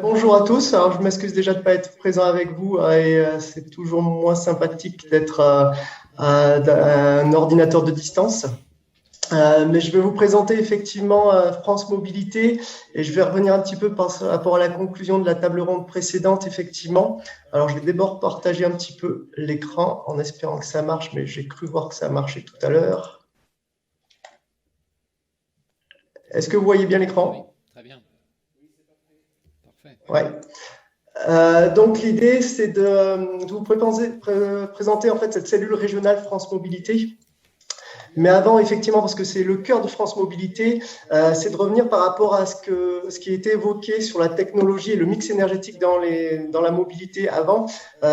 Bonjour à tous. Alors, je m'excuse déjà de ne pas être présent avec vous c'est toujours moins sympathique d'être à un ordinateur de distance. Mais je vais vous présenter effectivement France Mobilité et je vais revenir un petit peu par rapport à la conclusion de la table ronde précédente, effectivement. Alors, je vais d'abord partager un petit peu l'écran en espérant que ça marche, mais j'ai cru voir que ça marchait tout à l'heure. Est-ce que vous voyez bien Oui, l'écran? très bien. Parfait. Ouais. Donc l'idée, c'est de vous présenter en fait cette cellule régionale France Mobilité. Mais avant, effectivement, parce que c'est le cœur de France Mobilité, c'est de revenir par rapport à ce qui a été évoqué sur la technologie et le mix énergétique dans la mobilité avant.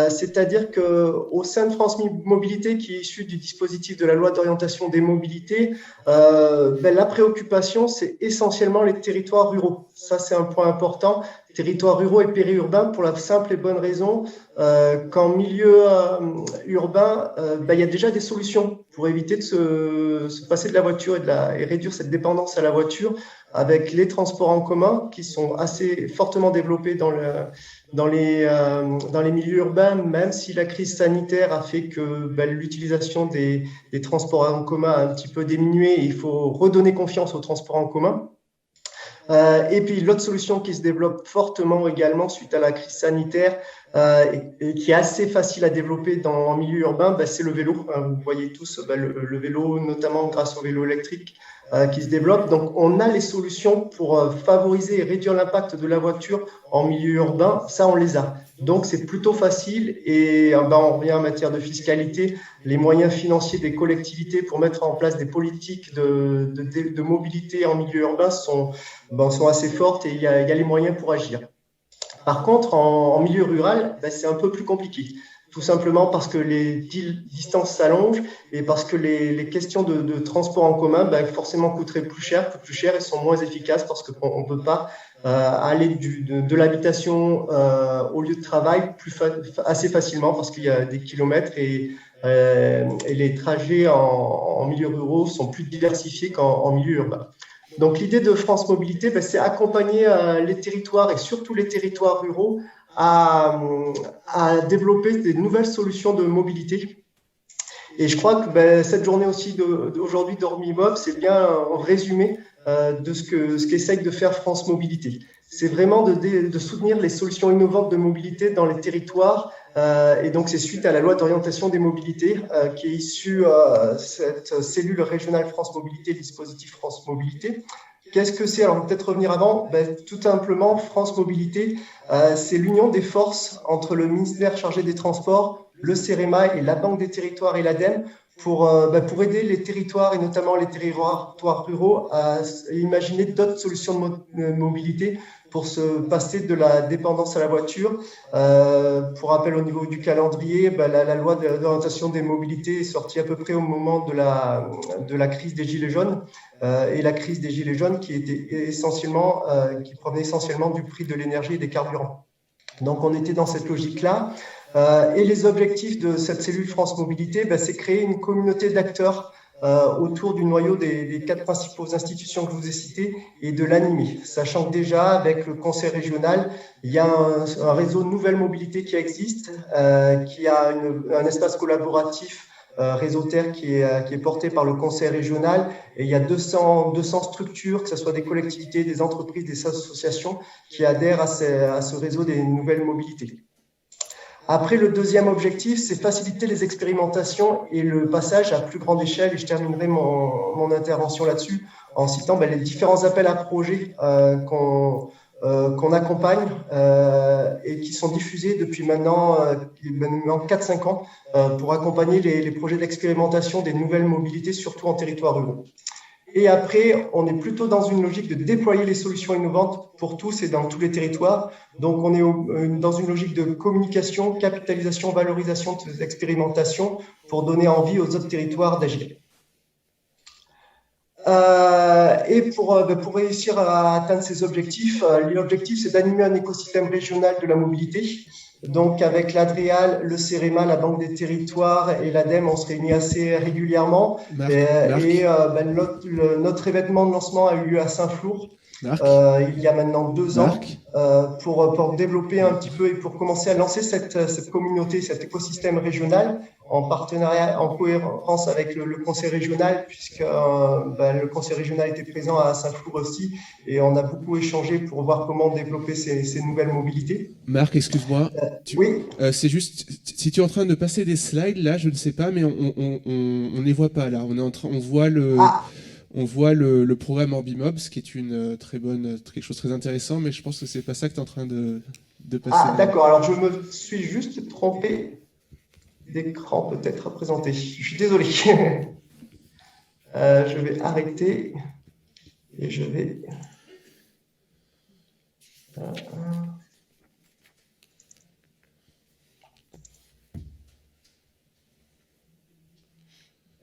C'est-à-dire qu'au sein de France Mobilité, qui est issu du dispositif de la loi d'orientation des mobilités, la préoccupation, c'est essentiellement les territoires ruraux. Ça, c'est un point important. Territoires ruraux et périurbains pour la simple et bonne raison qu'en milieu urbain, il y a déjà des solutions pour éviter de se passer de la voiture et réduire cette dépendance à la voiture avec les transports en commun qui sont assez fortement développés dans les milieux urbains, même si la crise sanitaire a fait que l'utilisation des transports en commun a un petit peu diminué et il faut redonner confiance aux transports en commun. Et puis l'autre solution qui se développe fortement également suite à la crise sanitaire et qui est assez facile à développer en milieu urbain, c'est le vélo. Vous voyez tous le vélo, notamment grâce au vélo électrique qui se développe. Donc on a les solutions pour favoriser et réduire l'impact de la voiture en milieu urbain. Ça, on les a. Donc c'est plutôt facile et on revient en matière de fiscalité. Les moyens financiers des collectivités pour mettre en place des politiques de mobilité en milieu urbain sont assez fortes et il y a les moyens pour agir. Par contre, en milieu rural, c'est un peu plus compliqué. Tout simplement parce que les distances s'allongent et parce que les questions de transport en commun forcément coûtent plus cher et sont moins efficaces parce qu'on ne peut pas aller de l'habitation au lieu de travail assez facilement parce qu'il y a des kilomètres et les trajets en milieu rural sont plus diversifiés qu'en milieu urbain. Donc l'idée de France Mobilité, c'est accompagner les territoires et surtout les territoires ruraux à développer des nouvelles solutions de mobilité. Et je crois que cette journée aussi d'aujourd'hui d'Ormimob, c'est bien un résumé de ce qu'essaye de faire France Mobilité. C'est vraiment de soutenir les solutions innovantes de mobilité dans les territoires. Et donc, c'est suite à la loi d'orientation des mobilités qui est issue cette cellule régionale France Mobilité, le dispositif France Mobilité. Qu'est-ce que c'est? Alors, on va peut-être revenir avant. Tout simplement, France Mobilité, c'est l'union des forces entre le ministère chargé des Transports, le CEREMA et la Banque des Territoires et l'ADEME pour aider les territoires et notamment les territoires ruraux à imaginer d'autres solutions de mobilité pour se passer de la dépendance à la voiture. Pour rappel, au niveau du calendrier, la loi d'orientation des mobilités est sortie à peu près au moment de la crise des Gilets jaunes. Et la crise des Gilets jaunes qui provenait essentiellement du prix de l'énergie et des carburants. Donc, on était dans cette logique-là. Et les objectifs de cette cellule France Mobilité, c'est créer une communauté d'acteurs autour du noyau des 4 principaux institutions que je vous ai citées et de l'animer. Sachant que déjà, avec le conseil régional, il y a un réseau de nouvelles mobilités qui existe, qui a un espace collaboratif réseauterre qui est porté par le conseil régional et il y a 200 structures, que ce soit des collectivités, des entreprises, des associations qui adhèrent à ce réseau des nouvelles mobilités. Après, le deuxième objectif, c'est faciliter les expérimentations et le passage à plus grande échelle. Et je terminerai mon intervention là-dessus en citant les différents appels à projets qu'on accompagne et qui sont diffusés depuis maintenant 4-5 ans pour accompagner les projets d'expérimentation des nouvelles mobilités, surtout en territoire ruraux. Et après, on est plutôt dans une logique de déployer les solutions innovantes pour tous et dans tous les territoires. Donc, on est dans une logique de communication, capitalisation, valorisation de ces expérimentations pour donner envie aux autres territoires d'agir. Et pour réussir à atteindre ces objectifs, l'objectif, c'est d'animer un écosystème régional de la mobilité. Donc, avec l'Adréal, le CEREMA, la Banque des Territoires et l'ADEME, on se réunit assez régulièrement. Notre événement de lancement a eu lieu à Saint-Flour. Marc, il y a maintenant 2 ans Marc, pour développer un petit peu et pour commencer à lancer cette communauté, cet écosystème régional en partenariat, en cohérence avec le conseil régional, puisque le conseil régional était présent à Saint-Flour aussi, et on a beaucoup échangé pour voir comment développer ces nouvelles mobilités. Marc, excuse-moi. Oui, C'est juste, si tu es en train de passer des slides, là, je ne sais pas, mais on les voit pas là. On voit le programme Orbimobs, qui est une très bonne, quelque chose de très intéressant, mais je pense que c'est pas ça que tu es en train de passer. ah, d'accord, alors je me suis juste trompé d'écran peut-être à présenter. Je suis désolé. Je vais arrêter et je vais...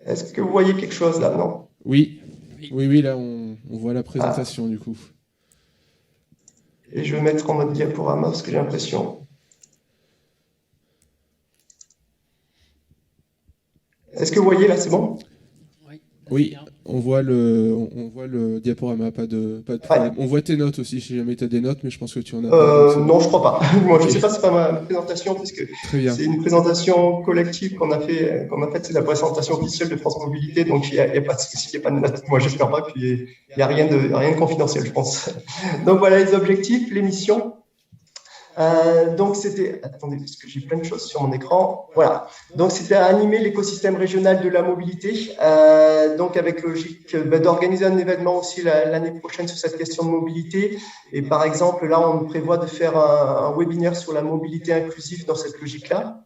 Est-ce que vous voyez quelque chose là? Non? Oui, oui, là, on voit la présentation du coup. Et je vais mettre en mode diaporama parce que j'ai l'impression... Est-ce que vous voyez là, c'est bon? Oui, on voit le diaporama, pas de problème. On voit tes notes aussi, si jamais tu as des notes, mais je pense que tu en as pas. Non, je crois pas. Moi, je ne sais pas, c'est pas ma présentation, puisque c'est une présentation collective qu'on a faite, c'est la présentation officielle de France Mobilité, donc il n'y a pas de souci, il n'y a pas de notes. Moi, j'espère pas, puis il n'y a rien de confidentiel, je pense. Donc voilà les objectifs, les missions. Donc c'était, attendez, parce que j'ai plein de choses sur mon écran. Voilà. Donc c'était animer l'écosystème régional de la mobilité. Donc avec logique d'organiser un événement aussi l'année prochaine sur cette question de mobilité. Et par exemple, là, on prévoit de faire un webinaire sur la mobilité inclusive dans cette logique-là.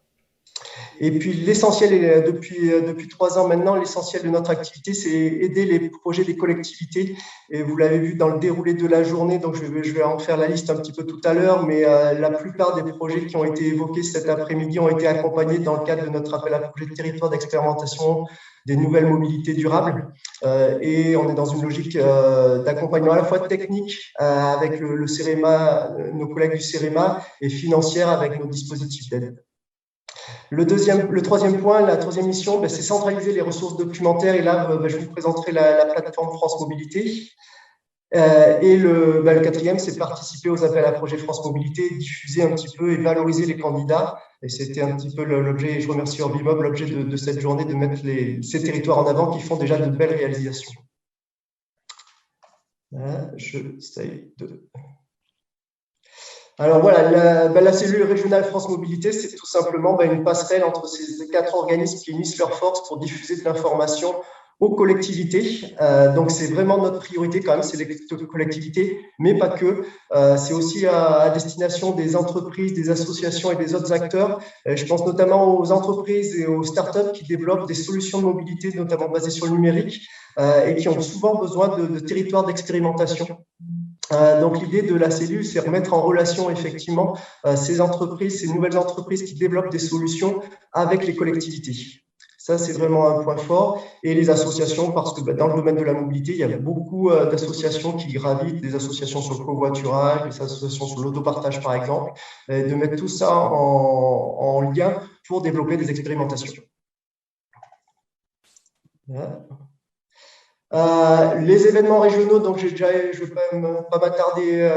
Et puis l'essentiel, depuis 3 ans maintenant, l'essentiel de notre activité, c'est aider les projets des collectivités. Et vous l'avez vu dans le déroulé de la journée, donc je vais en faire la liste un petit peu tout à l'heure, mais la plupart des projets qui ont été évoqués cet après-midi ont été accompagnés dans le cadre de notre appel à projet de territoire d'expérimentation des nouvelles mobilités durables. Et on est dans une logique d'accompagnement à la fois technique avec le CEREMA, nos collègues du CEREMA, et financière avec nos dispositifs d'aide. Le troisième point, la troisième mission, c'est centraliser les ressources documentaires. Et là, je vous présenterai la plateforme France Mobilité. Et le quatrième, c'est participer aux appels à projets France Mobilité, diffuser un petit peu et valoriser les candidats. Et c'était un petit peu l'objet, et je remercie Orbimob, l'objet de cette journée, de mettre ces territoires en avant qui font déjà de belles réalisations. Alors voilà, la cellule régionale France Mobilité, c'est tout simplement une passerelle entre ces 4 organismes qui unissent leurs forces pour diffuser de l'information aux collectivités. Donc c'est vraiment notre priorité quand même, c'est les collectivités, mais pas que. C'est aussi à destination des entreprises, des associations et des autres acteurs. Je pense notamment aux entreprises et aux startups qui développent des solutions de mobilité, notamment basées sur le numérique, et qui ont souvent besoin de territoires d'expérimentation. Donc l'idée de la cellule, c'est remettre en relation effectivement ces entreprises, ces nouvelles entreprises qui développent des solutions avec les collectivités. Ça, c'est vraiment un point fort. Et les associations, parce que dans le domaine de la mobilité, il y a beaucoup d'associations qui gravitent, des associations sur le covoiturage, des associations sur l'autopartage, par exemple, de mettre tout ça en lien pour développer des expérimentations. Voilà. Les événements régionaux, donc je ne vais pas m'attarder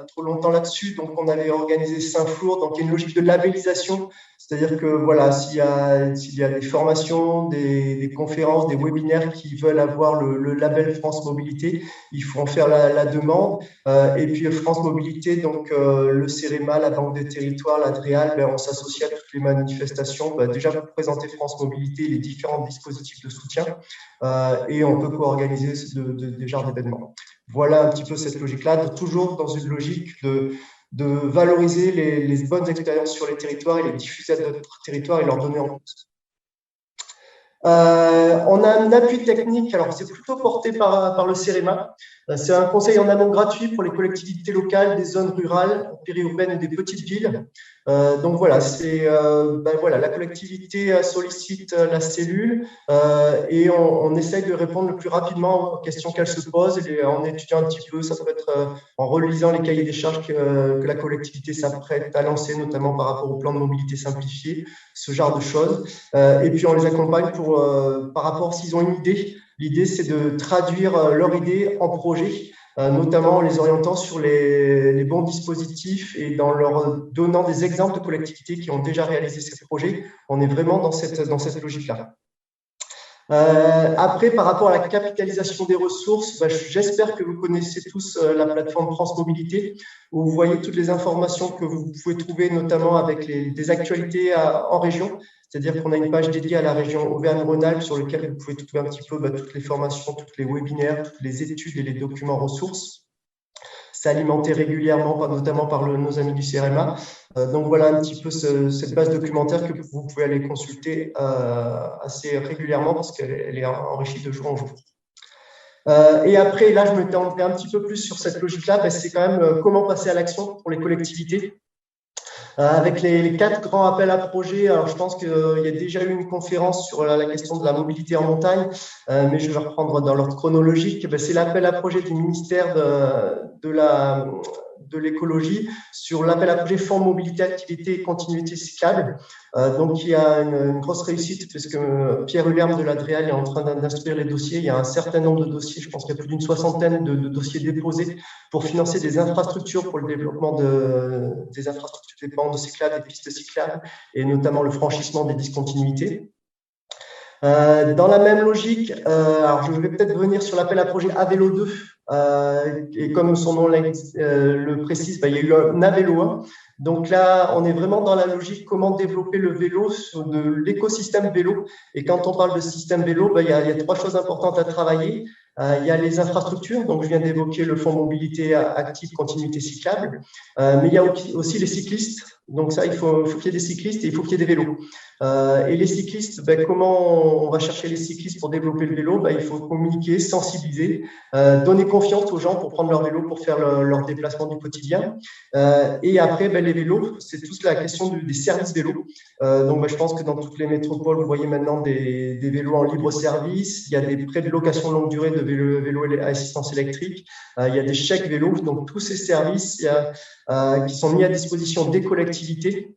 trop longtemps là-dessus. Donc, on avait organisé Saint-Flour, donc il y a une logique de labellisation, c'est-à-dire que voilà, s'il y a des formations, des conférences, des webinaires qui veulent avoir le label France Mobilité, il faut en faire la demande. Et puis France Mobilité, donc le CEREMA, la Banque des Territoires, l'Adréal, on s'associe à toutes les manifestations, déjà pour présenter France Mobilité, les différents dispositifs de soutien, et on peut co-organiser des genres d'événements. Voilà un petit peu cette logique-là, toujours dans une logique de valoriser les bonnes expériences sur les territoires et les diffuser à d'autres territoires et leur donner en compte. On a un appui technique, alors c'est plutôt porté par le CEREMA. C'est un conseil en amont gratuit pour les collectivités locales des zones rurales, périurbaines et des petites villes. Donc voilà, la collectivité sollicite la cellule et on essaye de répondre le plus rapidement aux questions qu'elle se pose et en étudiant un petit peu, ça peut être en relisant les cahiers des charges que la collectivité s'apprête à lancer, notamment par rapport au plan de mobilité simplifié, ce genre de choses. Et puis on les accompagne par rapport s'ils ont une idée. L'idée, c'est de traduire leur idée en projet. notamment en les orientant sur les bons dispositifs et dans leur donnant des exemples de collectivités qui ont déjà réalisé ces projets. On est vraiment dans cette logique-là. Après, par rapport à la capitalisation des ressources, j'espère que vous connaissez tous la plateforme France Mobilité, où vous voyez toutes les informations que vous pouvez trouver, notamment avec des actualités en région. C'est-à-dire qu'on a une page dédiée à la région Auvergne-Rhône-Alpes sur laquelle vous pouvez trouver un petit peu toutes les formations, tous les webinaires, toutes les études et les documents ressources. C'est alimenté régulièrement, notamment par nos amis du CRMA. Donc voilà un petit peu cette base documentaire que vous pouvez aller consulter assez régulièrement parce qu'elle est enrichie de jour en jour. Et après, là, je me tendrai un petit peu plus sur cette logique-là. C'est quand même comment passer à l'action pour les collectivités. Avec les 4 grands appels à projets, alors je pense qu'il y a déjà eu une conférence sur la question de la mobilité en montagne, mais je vais reprendre dans l'ordre chronologique. C'est l'appel à projet du ministère de l'écologie sur l'appel à projet Fonds mobilité, activité et continuité cyclable. Donc, il y a une grosse réussite puisque Pierre Hulherm de l'Adréal est en train d'instruire les dossiers. Il y a un certain nombre de dossiers, je pense qu'il y a plus d'une soixantaine de dossiers déposés pour financer des infrastructures pour le développement des infrastructures des bandes cyclables, des pistes cyclables et notamment le franchissement des discontinuités. Dans la même logique, alors je vais peut-être revenir sur l'appel à projet Avélo 2. Et comme son nom le précise, il y a eu un Avélo 1. Donc là, on est vraiment dans la logique comment développer le vélo sur l'écosystème vélo. Et quand on parle de système vélo, il y a 3 choses importantes à travailler. Il y a les infrastructures, donc je viens d'évoquer le fonds mobilité active, continuité cyclable, mais il y a aussi les cyclistes. Donc ça, il faut qu'il y ait des cyclistes et il faut qu'il y ait des vélos. Et les cyclistes, comment on va chercher les cyclistes pour développer le vélo? Il faut communiquer, sensibiliser, donner confiance aux gens pour prendre leur vélo, pour faire leur déplacement du quotidien. Et après, les vélos, c'est toute la question des services vélos. Donc je pense que dans toutes les métropoles, vous voyez maintenant des vélos en libre service. Il y a des prêts de location longue durée de vélos à assistance électrique. Il y a des chèques vélos. Donc tous ces services qui sont mis à disposition des collectivités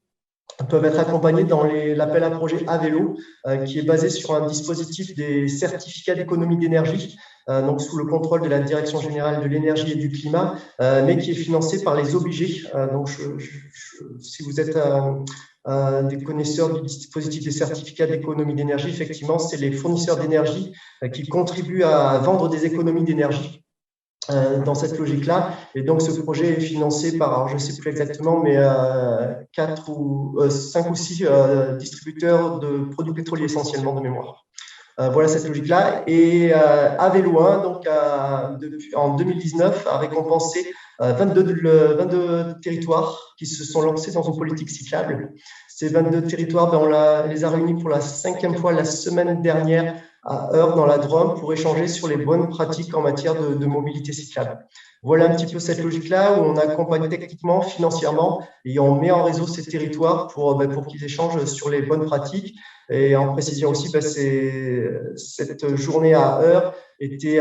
peuvent être accompagnés dans l'appel à projet Avélo, qui est basé sur un dispositif des certificats d'économie d'énergie, donc sous le contrôle de la Direction générale de l'énergie et du climat, mais qui est financé par les obligés. Donc, si vous êtes des connaisseurs du dispositif des certificats d'économie d'énergie, effectivement, c'est les fournisseurs d'énergie qui contribuent à vendre des économies d'énergie. Dans cette logique-là. Et donc, ce projet est financé par, alors je ne sais plus exactement, mais 5 ou 6 distributeurs de produits pétroliers essentiellement de mémoire. Voilà cette logique-là. Et Avélo 1, donc, en 2019, a récompensé 22 territoires qui se sont lancés dans une politique cyclable. Ces 22 territoires, on les a réunis pour la 5e fois la semaine dernière à Eure dans la Drôme pour échanger sur les bonnes pratiques en matière de mobilité cyclable. Voilà un petit peu cette logique-là où on accompagne techniquement, financièrement et on met en réseau ces territoires pour qu'ils échangent sur les bonnes pratiques. Et en précisant aussi, cette journée à Eure était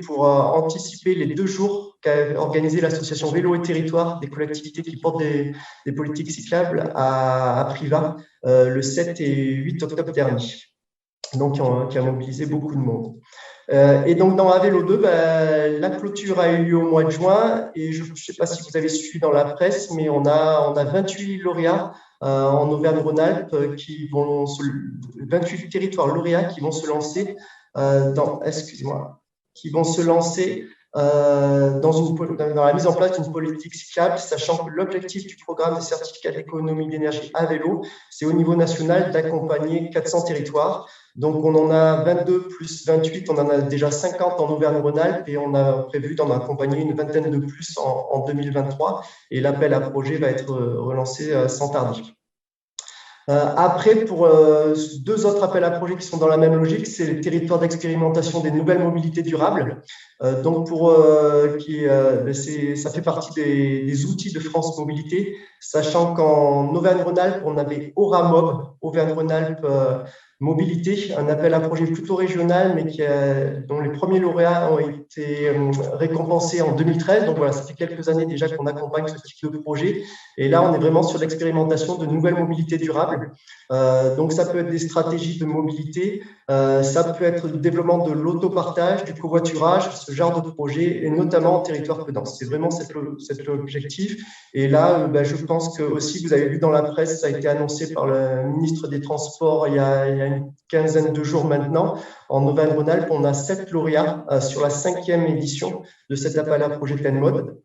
pour anticiper les 2 jours qu'a organisé l'association Vélo et Territoire des collectivités qui portent des politiques cyclables à Privas le 7 et 8 octobre dernier. Donc, qui a mobilisé beaucoup de monde. Et donc, dans Avélo 2, la clôture a eu lieu au mois de juin. Et je ne sais pas si vous avez suivi dans la presse, mais on a 28 lauréats en Auvergne-Rhône-Alpes 28 territoires lauréats qui vont se lancer dans la mise en place d'une politique cyclable, sachant que l'objectif du programme des certificats d'économie d'énergie Avélo, c'est au niveau national d'accompagner 400 territoires. Donc, on en a 22 plus 28, on en a déjà 50 en Auvergne-Rhône-Alpes et on a prévu d'en accompagner une vingtaine de plus en 2023. Et l'appel à projet va être relancé sans tarder. Après, pour 2 autres appels à projets qui sont dans la même logique, c'est les territoires d'expérimentation des nouvelles mobilités durables. Donc, ça fait partie des outils de France Mobilité, sachant qu'en Auvergne-Rhône-Alpes, on avait Auramob, Auvergne-Rhône-Alpes Mobilité, un appel à projet plutôt régional, mais dont les premiers lauréats ont été récompensé en 2013. Donc voilà, ça fait quelques années déjà qu'on accompagne ce type de projet. Et là, on est vraiment sur l'expérimentation de nouvelles mobilités durables. Donc ça peut être des stratégies de mobilité, ça peut être le développement de l'autopartage, du covoiturage, ce genre de projet, et notamment en territoire peu dense. C'est vraiment cet objectif. Et là, je pense que aussi, vous avez vu dans la presse, ça a été annoncé par le ministre des Transports il y a une quinzaine de jours maintenant. En Auvergne-Rhône-Alpes, on a 7 lauréats sur la 5e édition de cet appel à projet TENMOD.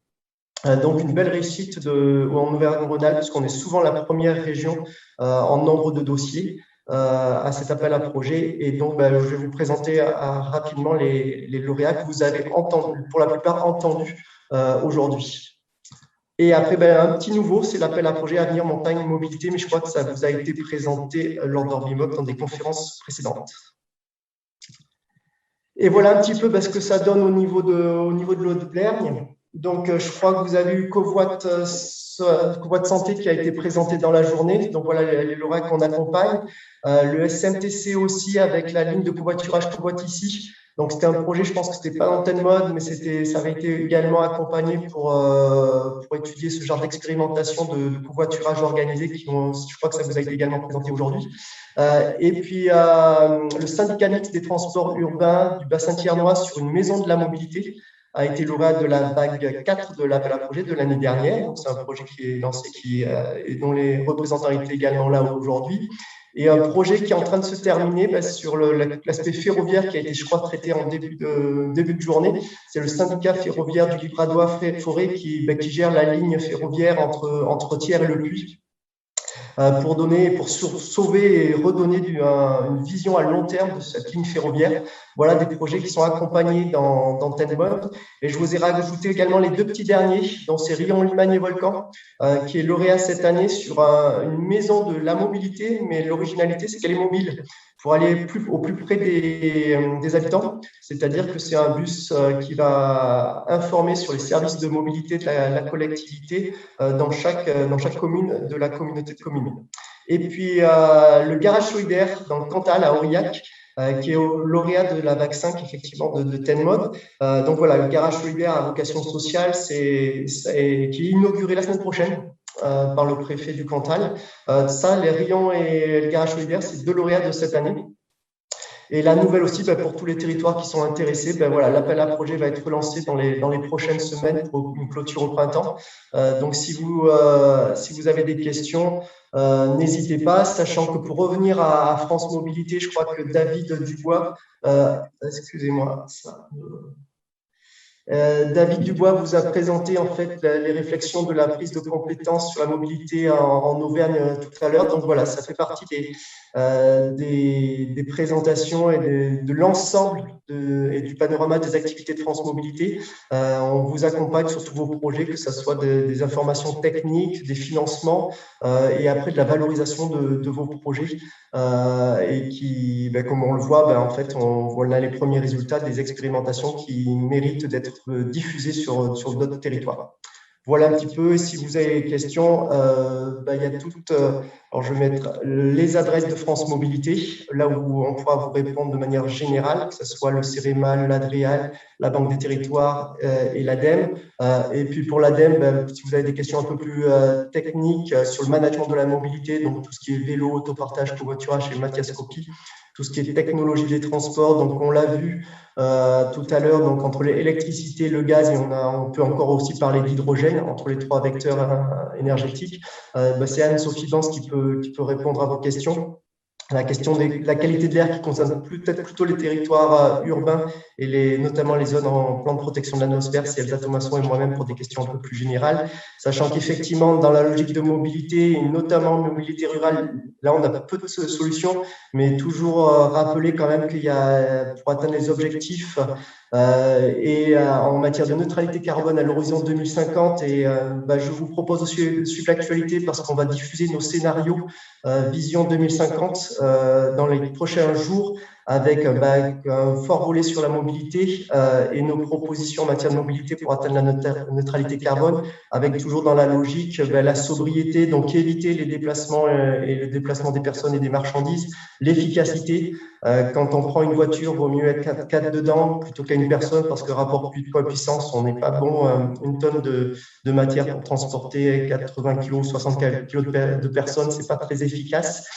Donc, une belle réussite en Auvergne-Rhône-Alpes, puisqu'on est souvent la première région en nombre de dossiers à cet appel à projet. Et donc, je vais vous présenter rapidement les lauréats que vous avez pour la plupart entendus aujourd'hui. Et après, un petit nouveau, c'est l'appel à projet Avenir Montagne Mobilité, mais je crois que ça vous a été présenté lors d'Orbimob dans des conférences précédentes. Et voilà un petit peu ce que ça donne au niveau de l'Auvergne. Donc, je crois que vous avez eu Covoit Santé qui a été présenté dans la journée. Donc, voilà les lauréats qu'on accompagne. Le SMTC aussi avec la ligne de covoiturage Covoit ici. Donc, c'était un projet, je pense que c'était pas dans TENMOD, mais ça avait été également accompagné pour étudier ce genre d'expérimentation de covoiturage organisé je crois que ça vous a été également présenté aujourd'hui. Et puis, le syndicat mixte des transports urbains du bassin thiernois sur une maison de la mobilité a été lauréat de la vague 4 de l'appel à projet de l'année dernière. Donc, c'est un projet qui est lancé et dont les représentants étaient également là aujourd'hui. Et un projet qui est en train de se terminer sur l'aspect ferroviaire qui a été, je crois, traité en début de journée. C'est le syndicat ferroviaire du Livradois-Forêt qui gère la ligne ferroviaire entre Thiers et Le Puy. Pour sauver et redonner une vision à long terme de cette ligne ferroviaire. Voilà des projets qui sont accompagnés dans TENMOD. Et je vous ai rajouté également les 2 petits derniers, dont c'est Rion, Limagne et Volcan, qui est lauréat cette année sur une maison de la mobilité, mais l'originalité, c'est qu'elle est mobile pour aller au plus près des habitants. C'est-à-dire que c'est un bus qui va informer sur les services de mobilité de la collectivité dans chaque commune de la communauté de communes. Et puis, le garage solidaire dans le Cantal, à Aurillac, qui est lauréat de la vague 5, effectivement, de TENMOD. Donc voilà, le garage solidaire à vocation sociale, qui est inauguré la semaine prochaine par le préfet du Cantal. Les Rions et le garage solidaire, c'est 2 lauréats de cette année. Et la nouvelle aussi, pour tous les territoires qui sont intéressés, l'appel à projet va être relancé dans les prochaines semaines pour une clôture au printemps. Donc, si vous avez des questions, n'hésitez pas, sachant que pour revenir à France Mobilité, je crois que David Dubois, excusez-moi, David Dubois vous a présenté en fait les réflexions de la prise de compétences sur la mobilité en Auvergne tout à l'heure. Donc voilà, ça fait partie des présentations et de l'ensemble et du panorama des activités de France Mobilité. On vous accompagne sur tous vos projets, que ce soit des informations techniques, des financements et après de la valorisation de vos projets. Et qui, comme on le voit, en fait, on voit là les premiers résultats des expérimentations qui méritent d'être diffusées sur d'autres territoires. Voilà un petit peu. Et si vous avez des questions, il y a toutes. Alors, je vais mettre les adresses de France Mobilité, là où on pourra vous répondre de manière générale, que ce soit le CEREMA, l'Adréal, la Banque des Territoires et l'ADEME. Et puis pour l'ADEME, si vous avez des questions un peu plus techniques sur le management de la mobilité, donc tout ce qui est vélo, autopartage, covoiturage et Mathias Copy, tout ce qui est technologie des transports. Donc, on l'a vu tout à l'heure, donc entre l'électricité, le gaz, et on peut encore aussi parler d'hydrogène, entre les 3 vecteurs énergétiques. C'est Anne-Sophie Vance qui peut répondre à vos questions. La question de la qualité de l'air qui concerne peut-être plutôt les territoires urbains et notamment les zones en plan de protection de l'atmosphère, c'est Elsa Thomasson et moi-même pour des questions un peu plus générales, sachant qu'effectivement, dans la logique de mobilité, et notamment mobilité rurale, là, on a peu de solutions, mais toujours rappeler quand même qu'il y a, pour atteindre les objectifs en matière de neutralité carbone à l'horizon 2050, et je vous propose aussi de suivre l'actualité parce qu'on va diffuser nos scénarios Vision 2050 dans les prochains jours avec un fort volet sur la mobilité et nos propositions en matière de mobilité pour atteindre la neutralité carbone, avec toujours dans la logique la sobriété, donc éviter les déplacements et le déplacement des personnes et des marchandises, l'efficacité. Quand on prend une voiture, il vaut mieux être 4 dedans plutôt qu'à une personne, parce que rapport poids-puissance, on n'est pas bon. Une tonne de matière pour transporter 80 kg, 60 kg de personnes, c'est pas très efficace.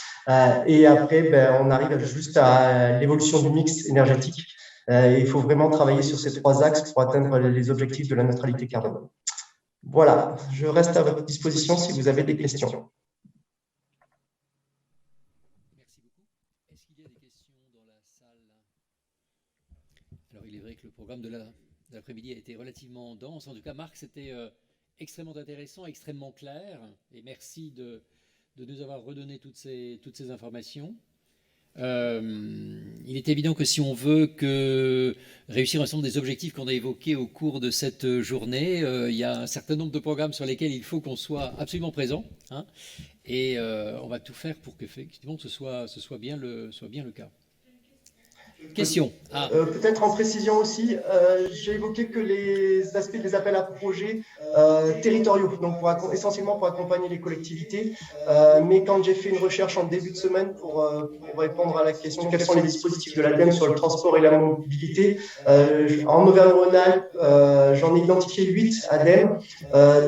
Et après, on arrive juste à l'évolution du mix énergétique. Il faut vraiment travailler sur ces 3 axes pour atteindre les objectifs de la neutralité carbone. Voilà, je reste à votre disposition si vous avez des questions. Merci beaucoup. Est-ce qu'il y a des questions dans la salle? Alors, il est vrai que le programme de l'après-midi a été relativement dense. En tout cas, Marc, c'était extrêmement intéressant, extrêmement clair. Et merci de nous avoir redonné toutes ces informations. Il est évident que si on veut réussir ensemble des objectifs qu'on a évoqués au cours de cette journée, il y a un certain nombre de programmes sur lesquels il faut qu'on soit absolument présent, hein, et on va tout faire pour que effectivement ce soit bien le cas. Question. Peut-être en précision aussi, j'ai évoqué que les aspects des appels à projets territoriaux, donc essentiellement pour accompagner les collectivités. Mais quand j'ai fait une recherche en début de semaine pour répondre à la question quels sont les dispositifs de l'ADEME sur le transport et la mobilité, en Auvergne-Rhône-Alpes, j'en ai identifié 8 ADEME.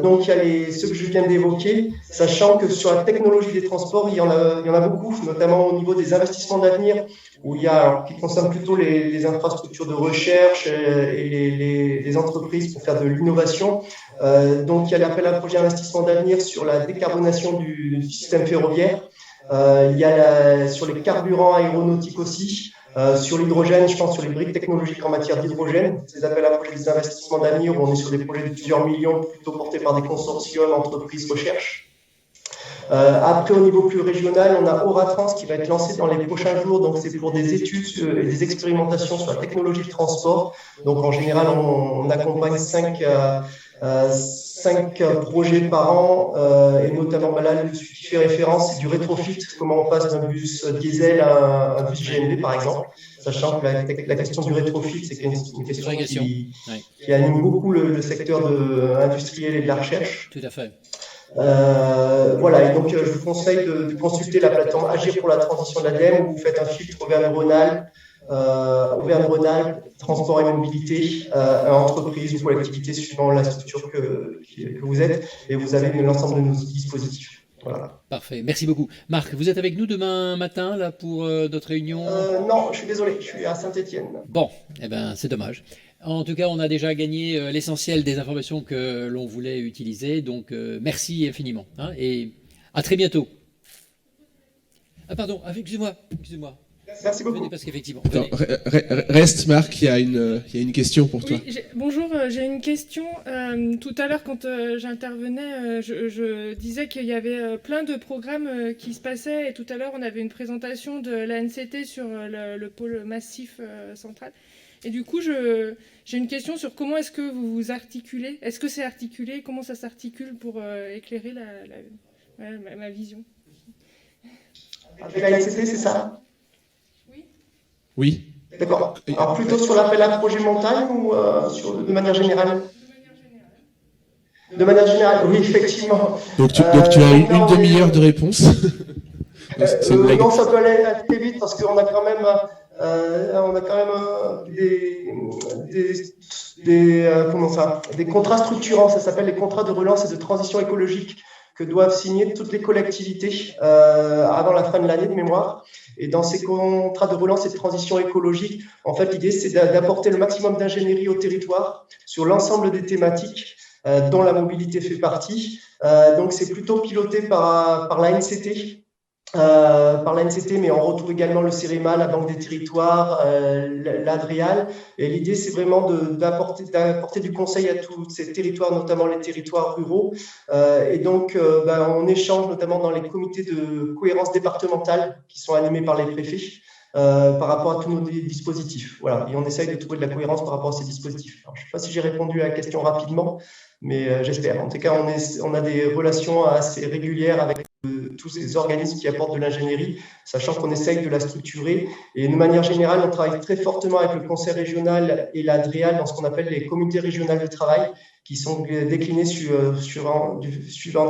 Donc il y a ceux que je viens d'évoquer, sachant que sur la technologie des transports, il y en a beaucoup, notamment au niveau des investissements d'avenir, où il y a, qui concerne plutôt les infrastructures de recherche et les entreprises pour faire de l'innovation. Donc, il y a l'appel à projet investissement d'avenir sur la décarbonation du système ferroviaire. Il y a sur les carburants aéronautiques aussi. Sur l'hydrogène, je pense sur les briques technologiques en matière d'hydrogène. Ces appels à projets des investissements d'avenir, où on est sur des projets de plusieurs millions, plutôt portés par des consortiums, entreprises, recherche. Après, au niveau plus régional, on a Auratrans qui va être lancé dans les prochains jours. Donc, c'est pour des études et des expérimentations sur la technologie de transport. Donc, en général, on accompagne 5 projets par an, et notamment là, celui qui fait référence, c'est du rétrofit, comment on passe d'un bus diesel à un bus GNV, par exemple. Sachant que la question du rétrofit, c'est une question qui anime beaucoup le secteur industriel et de la recherche. Tout à fait. Voilà, et donc je vous conseille de consulter la plateforme Agir pour la transition de l'ADEME, où vous faites un filtre Auvergne-Rhône-Alpes, transport et mobilité, entreprise ou collectivité, suivant la structure que vous êtes, et vous avez l'ensemble de nos dispositifs. Voilà. Parfait, merci beaucoup. Marc, vous êtes avec nous demain matin là, pour notre réunion? Non, je suis désolé, je suis à Saint-Étienne. Bon, eh ben, c'est dommage. En tout cas, on a déjà gagné l'essentiel des informations que l'on voulait utiliser, donc merci infiniment, hein, et à très bientôt. Ah pardon, excusez-moi. Merci beaucoup. Venez parce qu'effectivement. Reste Marc, il y a une question pour toi. Oui, bonjour, j'ai une question. Tout à l'heure, quand j'intervenais, je disais qu'il y avait plein de programmes qui se passaient, et tout à l'heure, on avait une présentation de l'ANCT sur le pôle massif central. Et du coup, j'ai une question sur comment est-ce que vous vous articulez. Est-ce que c'est articulé? Comment ça s'articule pour éclairer ma vision? Avec la LCT, c'est ça? Oui. D'accord. Alors plutôt sur l'appel à projet montagne ou de manière générale? De manière générale, oui, effectivement. Donc tu as une demi-heure de réponse. Non, ça peut aller assez vite parce qu'on a quand même... des contrats structurants, ça s'appelle les contrats de relance et de transition écologique, que doivent signer toutes les collectivités avant la fin de l'année de mémoire. Et dans ces contrats de relance et de transition écologique, en fait, l'idée, c'est d'apporter le maximum d'ingénierie au territoire sur l'ensemble des thématiques dont la mobilité fait partie. Donc, c'est plutôt piloté par l'ANCT. Mais on retrouve également le CEREMA, la Banque des Territoires, l'ADRIAL. Et l'idée, c'est vraiment d'apporter du conseil à tous ces territoires, notamment les territoires ruraux. Et donc, on échange notamment dans les comités de cohérence départementale qui sont animés par les préfets par rapport à tous nos dispositifs. Voilà. Et on essaye de trouver de la cohérence par rapport à ces dispositifs. Alors, je ne sais pas si j'ai répondu à la question rapidement, mais j'espère. En tout cas, on a des relations assez régulières avec tous ces organismes qui apportent de l'ingénierie, sachant qu'on essaye de la structurer. Et de manière générale, on travaille très fortement avec le conseil régional et la DREAL dans ce qu'on appelle les communautés régionales de travail, qui sont déclinées suivant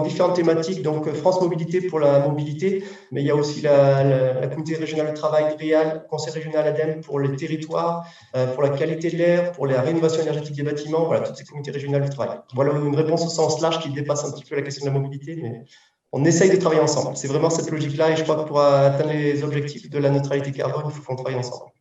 différentes thématiques. Donc, France Mobilité pour la mobilité, mais il y a aussi la communauté régionale de travail, DREAL, conseil régional ADEME pour les territoires, pour la qualité de l'air, pour la rénovation énergétique des bâtiments, voilà, toutes ces communautés régionales de travail. Voilà une réponse au sens large qui dépasse un petit peu la question de la mobilité, mais on essaye de travailler ensemble. C'est vraiment cette logique-là, et je crois que pour atteindre les objectifs de la neutralité carbone, il faut qu'on travaille ensemble.